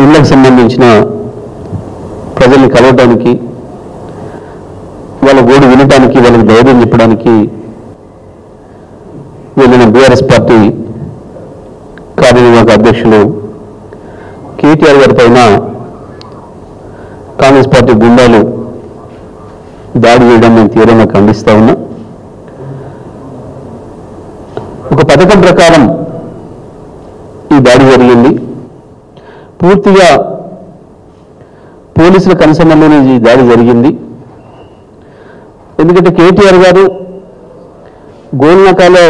ఇళ్లకు సంబంధించిన ప్రజల్ని కలవడానికి, వాళ్ళ గోడు వినడానికి, వాళ్ళకి ధైర్యం చెప్పడానికి వెళ్ళిన బీఆర్ఎస్ పార్టీ కార్యనిర్వాహక అధ్యక్షులు కేటీఆర్ గారి పైన కాంగ్రెస్ పార్టీ గుండాలు దాడి చేయడం నేను తీవ్రంగా ఖండిస్తా ఉన్నా. ఒక పథకం ప్రకారం ఈ దాడి జరిగింది. పూర్తిగా పోలీసుల కనుసన్నలోనే ఈ దాడి జరిగింది. ఎందుకంటే కేటీఆర్ గారు గోల్నకాలో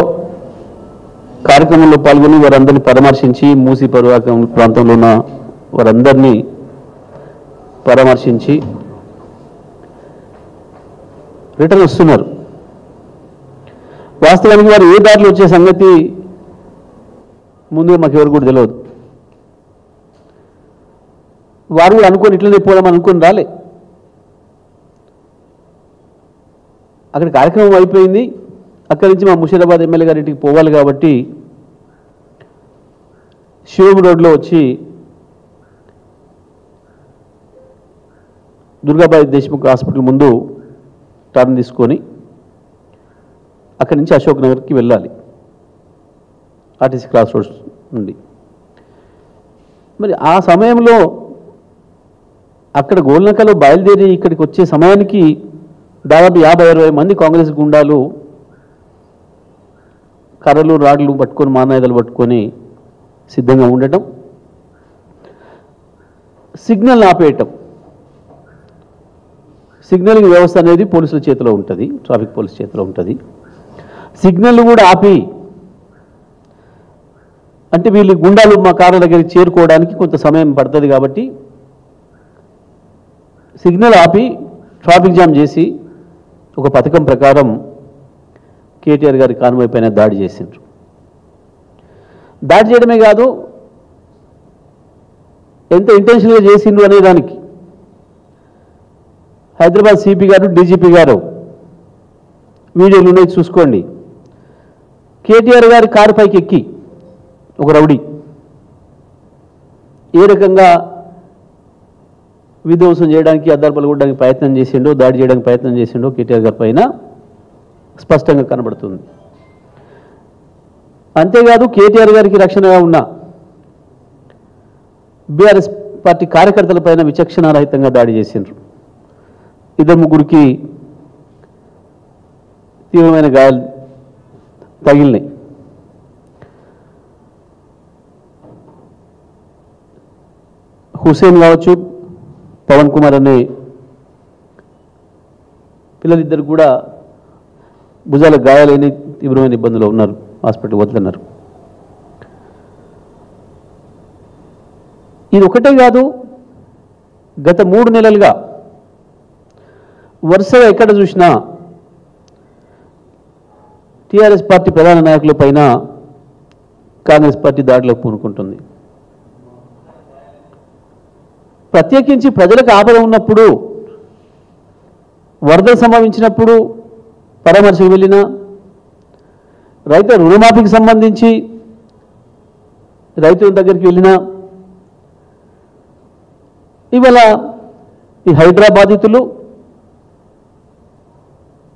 కార్యక్రమంలో పాల్గొని వారందరినీ పరామర్శించి, మూసీ పరివాహక ప్రాంతంలో ఉన్న వారందరినీ పరామర్శించి రిటర్న్ వస్తున్నారు. వాస్తవానికి వారు ఏ దారిలో వచ్చే సంగతి ముందుగా మాకు ఎవరు కూడా తెలియదు. వారు కూడా అనుకొని ఇట్లనే పోదాం అనుకుని రాలే. అక్కడ కార్యక్రమం అయిపోయింది. అక్కడి నుంచి మా ముషీరాబాద్ ఎమ్మెల్యే గారి ఇంటికి పోవాలి కాబట్టి శివం రోడ్లో వచ్చి దుర్గాబాయి దేశ్ముఖ్ హాస్పిటల్ ముందు టర్న్ తీసుకొని అక్కడి నుంచి అశోక్ నగర్కి వెళ్ళాలి, ఆర్టీసీ క్రాస్ రోడ్స్ నుండి. మరి ఆ సమయంలో అక్కడ గోల్నకలో బయలుదేరి ఇక్కడికి వచ్చే సమయానికి దాదాపు 50-60 మంది కాంగ్రెస్ గుండాలు కర్రలు రాడ్లు పట్టుకొని, మానాయుధాలు పట్టుకొని సిద్ధంగా ఉండటం, సిగ్నల్ ఆపేయటం. సిగ్నలింగ్ వ్యవస్థ అనేది పోలీసుల చేతిలో ఉంటుంది, ట్రాఫిక్ పోలీస్ చేతిలో ఉంటుంది. సిగ్నల్ కూడా ఆపి, అంటే వీళ్ళు గుండాలు మా కార్ల దగ్గరికి చేరుకోవడానికి కొంత సమయం పడుతుంది కాబట్టి సిగ్నల్ ఆపి ట్రాఫిక్ జామ్ చేసి ఒక పథకం ప్రకారం కేటీఆర్ గారి కాన్వాయ్ పైన దాడి చేసిండ్రు. దాడి చేయడమే కాదు, ఎంత ఇంటెన్షన్గా చేసిండ్రు అనే దానికి హైదరాబాద్ సిపి గారు, డీజీపీ గారు వీడియోలు ఉన్నాయి, చూసుకోండి. కేటీఆర్ గారి కారు పైకి ఎక్కి ఒక రౌడీ ఏ రకంగా విధ్వంసం చేయడానికి, అద్దాలు పలగొట్టడానికి ప్రయత్నం చేసిండో, దాడి చేయడానికి ప్రయత్నం చేసిండో కేటీఆర్ గారి పైన స్పష్టంగా కనబడుతుంది. అంతేకాదు కేటీఆర్ గారికి రక్షణగా ఉన్న బీఆర్ఎస్ పార్టీ కార్యకర్తల పైన విచక్షణారహితంగా దాడి చేసిండ్రు. 2-3 తీవ్రమైన గాయాలు తగిలినాయి. హుసేన్ కావచ్చు, పవన్ కుమార్ అనే పిల్లలిద్దరు కూడా భుజాల గాయాలైన తీవ్రమైన ఇబ్బందులు ఉన్నారు, హాస్పిటల్ వదులున్నారు. ఇది ఒకటే కాదు, గత 3 నెలలుగా వరుసగా ఎక్కడ చూసినా టీఆర్ఎస్ పార్టీ ప్రధాన నాయకుల పైన కాంగ్రెస్ పార్టీ దాడిలోకి పూనుకుంటుంది. ప్రత్యేకించి ప్రజలకు ఆపద ఉన్నప్పుడు, వరదలు సంభవించినప్పుడు పరామర్శకు వెళ్ళినా, రైతు రుణమాఫీకి సంబంధించి రైతుల దగ్గరికి వెళ్ళినా, ఇవాళ ఈ హైడ్రా బాధితులు,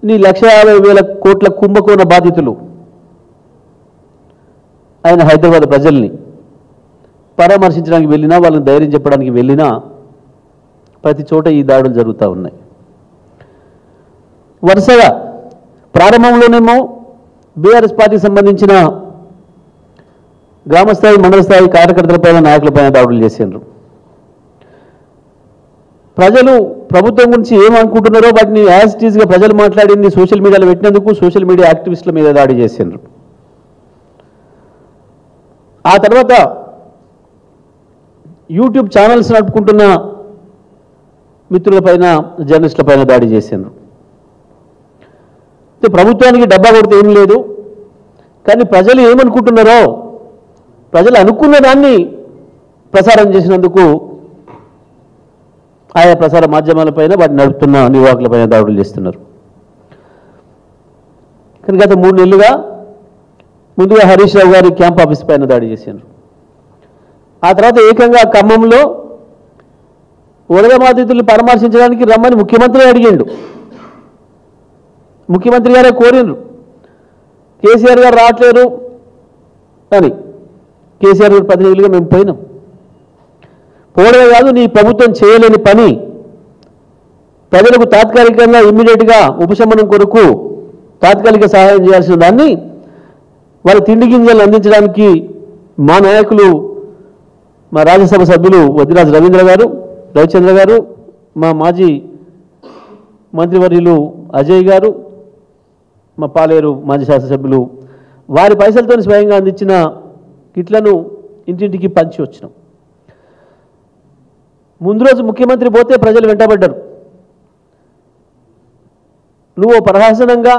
నీ 1,50,000 కోట్ల కుంభకోణ బాధితులు ఆయన హైదరాబాద్ ప్రజల్ని పరామర్శించడానికి వెళ్ళినా, వాళ్ళని ధైర్యం చెప్పడానికి వెళ్ళినా ప్రతి చోట ఈ దాడులు జరుగుతూ ఉన్నాయి. వరుసగా ప్రారంభంలోనేమో బీఆర్ఎస్ పార్టీకి సంబంధించిన గ్రామస్థాయి, మండల స్థాయి కార్యకర్తలపైన, నాయకులపైన దాడులు చేసిండ్రు. ప్రజలు ప్రభుత్వం గురించి ఏమనుకుంటున్నారో వాటిని యాజ్ ఇట్ ఈజ్గా ప్రజలు మాట్లాడింది సోషల్ మీడియాలో పెట్టినందుకు సోషల్ మీడియా యాక్టివిస్టుల మీద దాడి చేసిండ్రు. ఆ తర్వాత యూట్యూబ్ ఛానల్స్ నడుపుకుంటున్న మిత్రులపైన, జర్నలిస్టులపైన దాడి చేసిండ్రు. ప్రభుత్వానికి డబ్బా కొడితే ఏం లేదు, కానీ ప్రజలు ఏమనుకుంటున్నారో, ప్రజలు అనుకున్న దాన్ని ప్రసారం చేసినందుకు ఆయా ప్రసార మాధ్యమాలపైన వాటిని నడుపుతున్న నిర్వాహకులపైన దాడులు చేస్తున్నారు. కానీ గత 3 నెలలుగా ముందుగా హరీష్ రావు గారి క్యాంప్ ఆఫీస్ పైన దాడి చేశారు. ఆ తర్వాత ఏకంగా ఖమ్మంలో వరద బాధితుల్ని పరామర్శించడానికి రమ్మని ముఖ్యమంత్రి అడిగిండు. ముఖ్యమంత్రి గారే కోరిండ్రు, కేసీఆర్ గారు రావట్లేరు అని. కేసీఆర్ గారి ప్రతినిధులుగా మేము పోయినాం. పోవడమే కాదు, నీ ప్రభుత్వం చేయలేని పని, ప్రజలకు తాత్కాలికంగా ఇమ్మీడియట్గా ఉపశమనం కొరకు తాత్కాలిక సహాయం చేయాల్సిన దాన్ని వాళ్ళ తిండి గింజలు అందించడానికి మా నాయకులు, మా రాజ్యసభ సభ్యులు వద్దిరాజు రవీంద్ర గారు, రవిచంద్ర గారు, మా మాజీ మంత్రివర్యులు అజయ్ గారు, మా పాలేరు మాజీ శాసనసభ్యులు వారి పైసలతో స్వయంగా అందించిన కిట్లను ఇంటింటికి పంచి వచ్చినాం. ముందు రోజు ముఖ్యమంత్రి పోతే ప్రజలు వెంటబడ్డారు. నువ్వు ప్రహసనంగా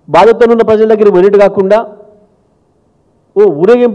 బాధతో ఉన్న ప్రజల దగ్గరికి వెళ్ళిట్టు కాకుండా ఓ ఊరేగింపు